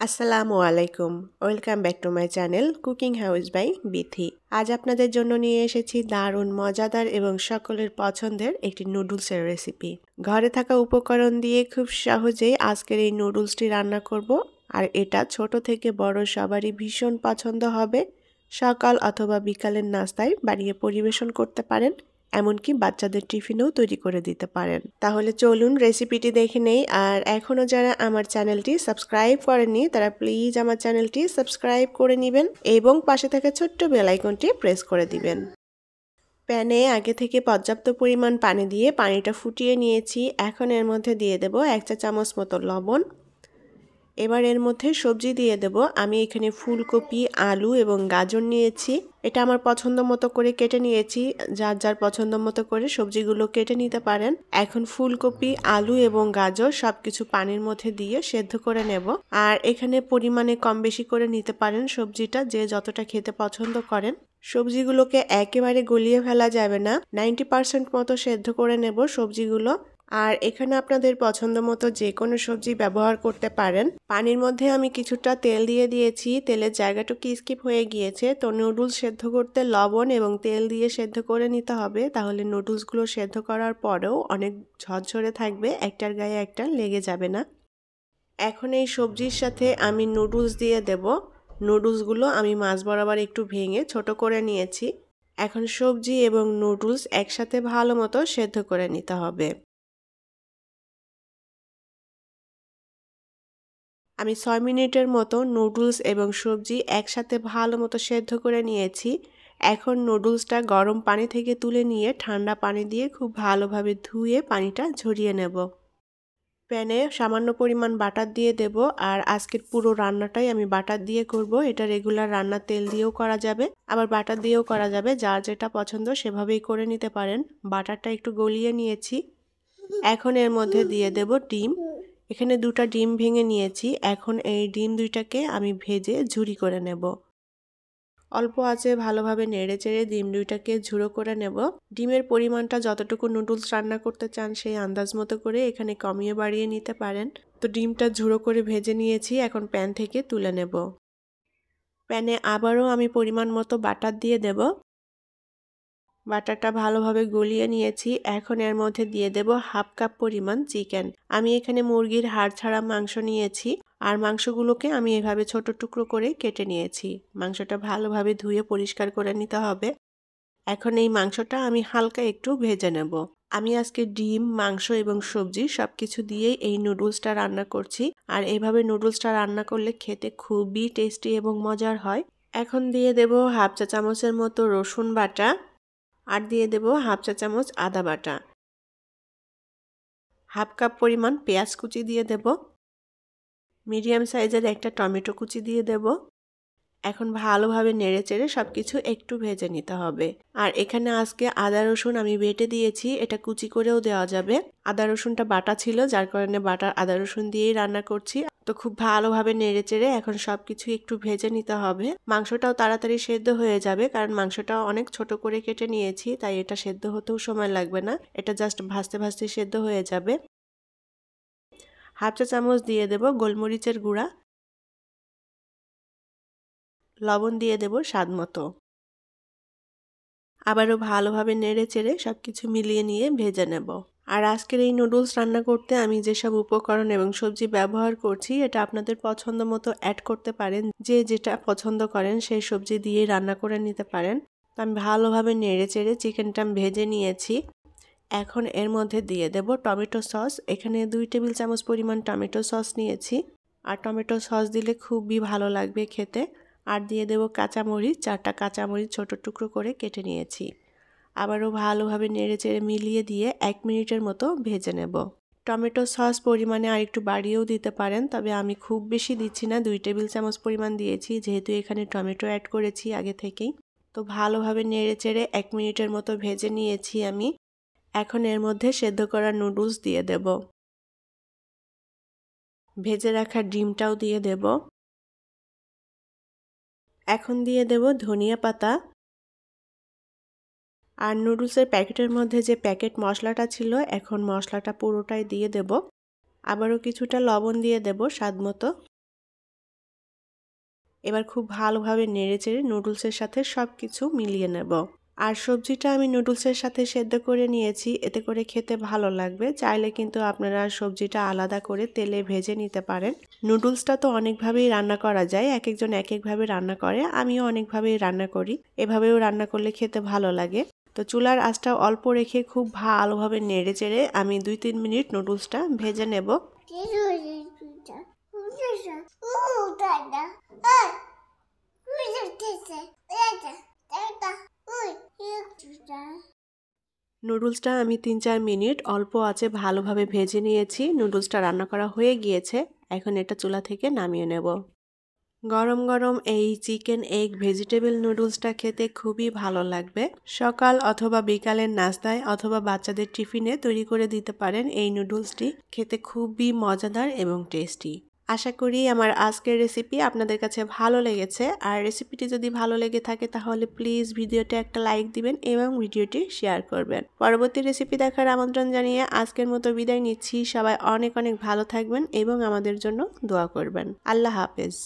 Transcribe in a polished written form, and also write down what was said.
আসসালামু আলাইকুম welcome back to my channel cooking house by Bithi. আজ আপনাদের জন্য নিয়ে এসেছি দারুণ মজাদার এবং সকলের পছন্দের একটি নুডলসের রেসিপি। ঘরে থাকা উপকরণ দিয়ে খুব সহজেই আজকের এই নুডলসটি রান্না করব। আর এটা ছোট থেকে বড় সবারই ভীষণ পছন্দ হবে। সকাল অথবা বিকালের নাস্তায় বানিয়ে পরিবেশন করতে পারেন, এমনকি বাচ্চাদের টিফিনেও তৈরি করে দিতে পারেন। তাহলে চলুন রেসিপিটি দেখে নেই। আর এখনও যারা আমার চ্যানেলটি সাবস্ক্রাইব করেননি তারা প্লিজ আমার চ্যানেলটি সাবস্ক্রাইব করে নেবেন এবং পাশে থাকা ছোট্ট বেল আইকনটি প্রেস করে দিবেন। প্যানে আগে থেকে পর্যাপ্ত পরিমাণ পানি দিয়ে পানিটা ফুটিয়ে নিয়েছি। এখন এর মধ্যে দিয়ে দেব 1 চা চামচ মতো লবণ। এবার এর মধ্যে সবজি দিয়ে দেব। আমি এখানে ফুলকপি, আলু এবং গাজর নিয়েছি। এটা আমার পছন্দ মতো করে কেটে নিয়েছি। যার যার পছন্দ মতো করে সবজিগুলো কেটে নিতে পারেন। এখন ফুলকপি, আলু এবং গাজর সবকিছু পানির মধ্যে দিয়ে সেদ্ধ করে নেব। আর এখানে পরিমাণে কম বেশি করে নিতে পারেন সবজিটা, যে যতটা খেতে পছন্দ করেন। সবজিগুলোকে একেবারে গলিয়ে ফেলা যাবে না, 90% মতো সেদ্ধ করে নেব সবজিগুলো। আর এখানে আপনাদের পছন্দ মতো যে কোনো সবজি ব্যবহার করতে পারেন। পানির মধ্যে আমি কিছুটা তেল দিয়ে দিয়েছি, তেলের জায়গাটুকু স্কিপ হয়ে গিয়েছে। তো নুডলস সেদ্ধ করতে লবণ এবং তেল দিয়ে সেদ্ধ করে নিতে হবে, তাহলে নুডলসগুলো সেদ্ধ করার পরেও অনেক ঝরঝরে থাকবে, একটার গায়ে একটা লেগে যাবে না। এখন এই সবজির সাথে আমি নুডলস দিয়ে দেব। নুডলসগুলো আমি মাছ বরাবর একটু ভেঙে ছোট করে নিয়েছি। এখন সবজি এবং নুডলস একসাথে ভালো মতো সেদ্ধ করে নিতে হবে। আমি 6 মিনিটের মতো নুডলস এবং সবজি একসাথে ভালো মতো সেদ্ধ করে নিয়েছি। এখন নুডলসটা গরম পানি থেকে তুলে নিয়ে ঠান্ডা পানি দিয়ে খুব ভালোভাবে ধুয়ে পানিটা ঝরিয়ে নেব। প্যানে সামান্য পরিমাণ বাটার দিয়ে দেব। আর আজকের পুরো রান্নাটাই আমি বাটার দিয়ে করব। এটা রেগুলার রান্না তেল দিয়েও করা যাবে, আবার বাটার দিয়েও করা যাবে, যার যেটা পছন্দ সেভাবেই করে নিতে পারেন। বাটারটা একটু গলিয়ে নিয়েছি। এখন এর মধ্যে দিয়ে দেব ডিম। এখানে 2টা ডিম ভেঙে নিয়েছি। এখন এই ডিম 2টাকে আমি ভেজে ঝুরি করে নেব। অল্প আঁচে ভালোভাবে নেড়েচেড়ে ডিম 2টাকে ঝুড়ো করে নেব। ডিমের পরিমাণটা যতটুকু নুডলস রান্না করতে চান সেই আন্দাজ মতো করে এখানে কমিয়ে বাড়িয়ে নিতে পারেন। তো ডিমটা ঝুড়ো করে ভেজে নিয়েছি, এখন প্যান থেকে তুলে নেব। প্যানে আবারও আমি পরিমাণ মতো বাটার দিয়ে দেব। বাটারটা ভালোভাবে গলিয়ে নিয়েছি। এখন এর মধ্যে দিয়ে দেব 1/2 কাপ পরিমাণ চিকেন। আমি এখানে মুরগির হাড় ছাড়া মাংস নিয়েছি। আর মাংসগুলোকে আমি এভাবে ছোট টুকরো করে কেটে নিয়েছি। মাংসটা ভালোভাবে ধুয়ে পরিষ্কার করে নিতে হবে। এখন এই মাংসটা আমি হালকা একটু ভেজে নেব। আমি আজকে ডিম, মাংস এবং সবজি সবকিছু দিয়েই এই নুডলসটা রান্না করছি। আর এইভাবে নুডলসটা রান্না করলে খেতে খুবই টেস্টি এবং মজার হয়। এখন দিয়ে দেব 1/2 চা চামচের মতো রসুন বাটা। আর দিয়ে দেব 1/2 চা চামচ আদা বাটা। 1/2 কাপ পরিমাণ পেঁয়াজ কুচি দিয়ে দেব। মিডিয়াম সাইজের একটা টমেটো কুচি দিয়ে দেব। এখন ভালোভাবে নেড়েচেড়ে সবকিছু একটু ভেজে নিতে হবে। আর এখানে আজকে আদা রসুন আমি বেটে দিয়েছি, এটা কুচি করেও দেওয়া যাবে। আদা রসুনটা বাটা ছিল, যার কারণে বাটার আদা রসুন দিয়েই রান্না করছি। তো খুব ভালোভাবে নেড়েচেড়ে এখন সবকিছু একটু ভেজে নিতে হবে। মাংসটাও তাড়াতাড়ি সেদ্ধ হয়ে যাবে, কারণ মাংসটাও অনেক ছোট করে কেটে নিয়েছি, তাই এটা সেদ্ধ হতেও সময় লাগবে না। এটা জাস্ট ভাজতে ভাজতে সেদ্ধ হয়ে যাবে। 1/2 চা চামচ দিয়ে দেব গোলমরিচের গুঁড়া। লবণ দিয়ে দেব স্বাদ মতো। আবারও ভালোভাবে নেড়েচেড়ে সবকিছু মিলিয়ে নিয়ে ভেজে নেব। আর আজকের এই নুডলস রান্না করতে আমি যেসব উপকরণ এবং সবজি ব্যবহার করছি এটা আপনাদের পছন্দ মতো অ্যাড করতে পারেন। যে যেটা পছন্দ করেন সেই সবজি দিয়ে রান্না করে নিতে পারেন। তো আমি ভালোভাবে নেড়েচেড়ে চিকেনটা ভেজে নিয়েছি। এখন এর মধ্যে দিয়ে দেব টমেটো সস। এখানে 2 টেবিল চামচ পরিমাণ টমেটো সস নিয়েছি। আর টমেটো সস দিলে খুবই ভালো লাগবে খেতে। আর দিয়ে দেব কাঁচামরিচ। 4টা কাঁচামরিচ ছোট টুকরো করে কেটে নিয়েছি। আবারও ভালোভাবে নেড়েচেড়ে মিলিয়ে দিয়ে 1 মিনিটের মতো ভেজে নেব। টমেটো সস পরিমাণে আর একটু বাড়িয়েও দিতে পারেন, তবে আমি খুব বেশি দিচ্ছি না, 2 টেবিল চামচ পরিমাণ দিয়েছি, যেহেতু এখানে টমেটো অ্যাড করেছি আগে থেকেই। তো ভালোভাবে নেড়েচেড়ে 1 মিনিটের মতো ভেজে নিয়েছি আমি। এখন এর মধ্যে সেদ্ধ করা নুডলস দিয়ে দেব। ভেজে রাখা ডিমটাও দিয়ে দেব। এখন দিয়ে দেব ধনিয়া পাতা। আর নুডলসের প্যাকেটের মধ্যে যে প্যাকেট মশলাটা ছিল, এখন মশলাটা পুরোটাই দিয়ে দেব। আবারও কিছুটা লবণ দিয়ে দেব স্বাদ মতো। এবার খুব ভালোভাবে নেড়েচেড়ে নুডলসের সাথে সবকিছু মিলিয়ে নেব। আর সবজিটা আমি নুডলসের সাথে সেদ্ধ করে নিয়েছি, এতে করে খেতে ভালো লাগবে। চাইলে কিন্তু আপনারা সবজিটা আলাদা করে তেলে ভেজে নিতে পারেন। নুডলসটা তো অনেকভাবেই রান্না করা যায়, এক একজন এক একভাবে রান্না করে, আমিও অনেকভাবেই রান্না করি। এভাবেও রান্না করলে খেতে ভালো লাগে। তো চুলার আঁচটা অল্প রেখে খুব ভালোভাবে নেড়ে চেড়ে আমি 2-3 মিনিট নুডলসটা ভেজে নেব। নুডলসটা আমি 3-4 মিনিট অল্প আঁচে ভালোভাবে ভেজে নিয়েছি। নুডলসটা রান্না করা হয়ে গিয়েছে। এখন এটা চুলা থেকে নামিয়ে নেব। গরম গরম এই চিকেন এগ ভেজিটেবল নুডলসটা খেতে খুবই ভালো লাগবে। সকাল অথবা বিকালের নাস্তায় অথবা বাচ্চাদের টিফিনে তৈরি করে দিতে পারেন। এই নুডলসটি খেতে খুবই মজাদার এবং টেস্টি। আশা করি আমার আজকের রেসিপি আপনাদের কাছে ভালো লেগেছে। আর রেসিপিটি যদি ভালো লেগে থাকে তাহলে প্লিজ ভিডিওতে একটা লাইক দিবেন এবং ভিডিওটি শেয়ার করবেন। পরবর্তী রেসিপি দেখার আমন্ত্রণ জানিয়ে আজকের মতো বিদায় নিচ্ছি। সবাই অনেক অনেক ভালো থাকবেন এবং আমাদের জন্য দোয়া করবেন। আল্লাহ হাফেজ।